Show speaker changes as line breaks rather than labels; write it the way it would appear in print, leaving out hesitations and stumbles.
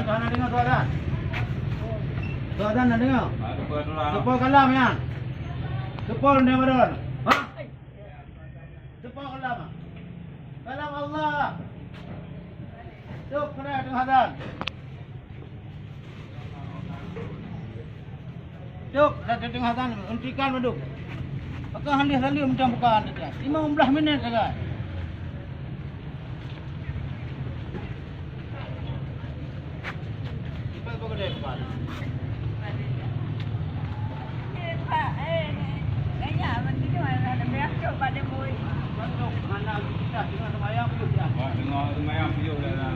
Tahanan dengar tuan. Tuan nak dengar? Sepul kalam ya. Sepul ni badan. Ha? Sepul kalam. Kalam Allah. Cuk kena dengaran. Cuk dah dengaran hentikan duduk. Pakai handis tadi macam bukan dia. 15 minit saja.
Dengar semayang puyuh dah.